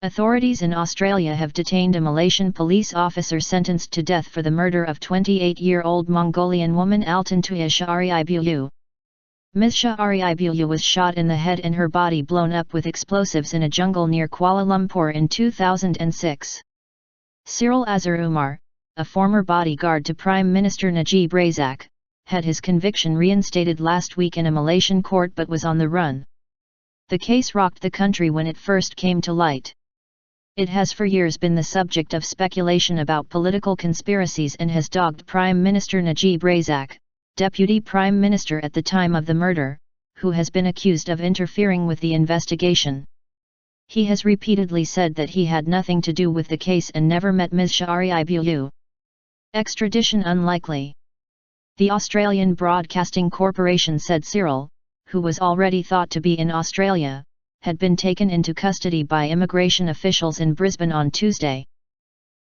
Authorities in Australia have detained a Malaysian police officer sentenced to death for the murder of 28-year-old Mongolian woman Altantuya Shaariibuu. Ms Shaariibuu was shot in the head and her body blown up with explosives in a jungle near Kuala Lumpur in 2006. Sirul Azhar Umar, a former bodyguard to Prime Minister Najib Razak, had his conviction reinstated last week in a Malaysian court but was on the run. The case rocked the country when it first came to light. It has for years been the subject of speculation about political conspiracies and has dogged Prime Minister Najib Razak, Deputy Prime Minister at the time of the murder, who has been accused of interfering with the investigation. He has repeatedly said that he had nothing to do with the case and never met Ms Shaariibuu. Extradition unlikely. The Australian Broadcasting Corporation said Sirul, who was already thought to be in Australia, had been taken into custody by immigration officials in Brisbane on Tuesday.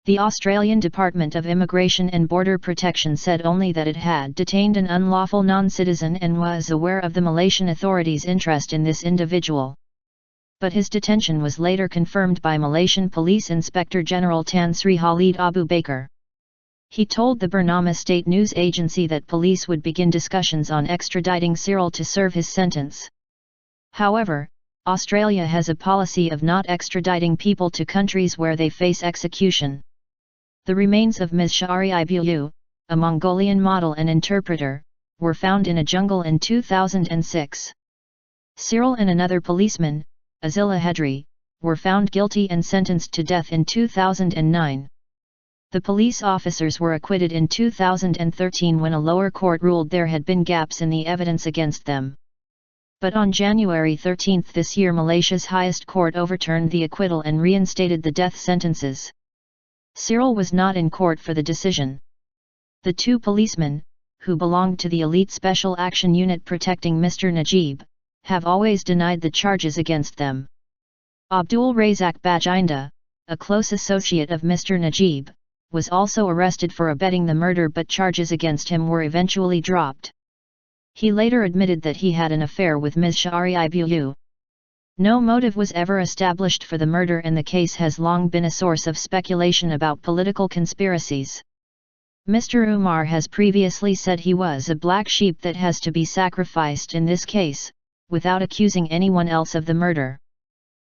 The Australian Department of Immigration and Border Protection said only that it had detained an unlawful non-citizen and was aware of the Malaysian authorities' interest in this individual. But his detention was later confirmed by Malaysian Police Inspector General Tan Sri Khalid Abu Bakar. He told the Bernama State News Agency that police would begin discussions on extraditing Sirul to serve his sentence. However, Australia has a policy of not extraditing people to countries where they face execution. The remains of Ms Shaariibuu, a Mongolian model and interpreter, were found in a jungle in 2006. Sirul and another policeman, Azila Hedri, were found guilty and sentenced to death in 2009. The police officers were acquitted in 2013 when a lower court ruled there had been gaps in the evidence against them. But on January 13 this year Malaysia's highest court overturned the acquittal and reinstated the death sentences. Sirul was not in court for the decision. The two policemen, who belonged to the elite Special Action Unit protecting Mr. Najib, have always denied the charges against them. Abdul Razak Baginda, a close associate of Mr. Najib, was also arrested for abetting the murder but charges against him were eventually dropped. He later admitted that he had an affair with Ms Shaariibuu. No motive was ever established for the murder and the case has long been a source of speculation about political conspiracies. Mr. Umar has previously said he was a black sheep that has to be sacrificed in this case, without accusing anyone else of the murder.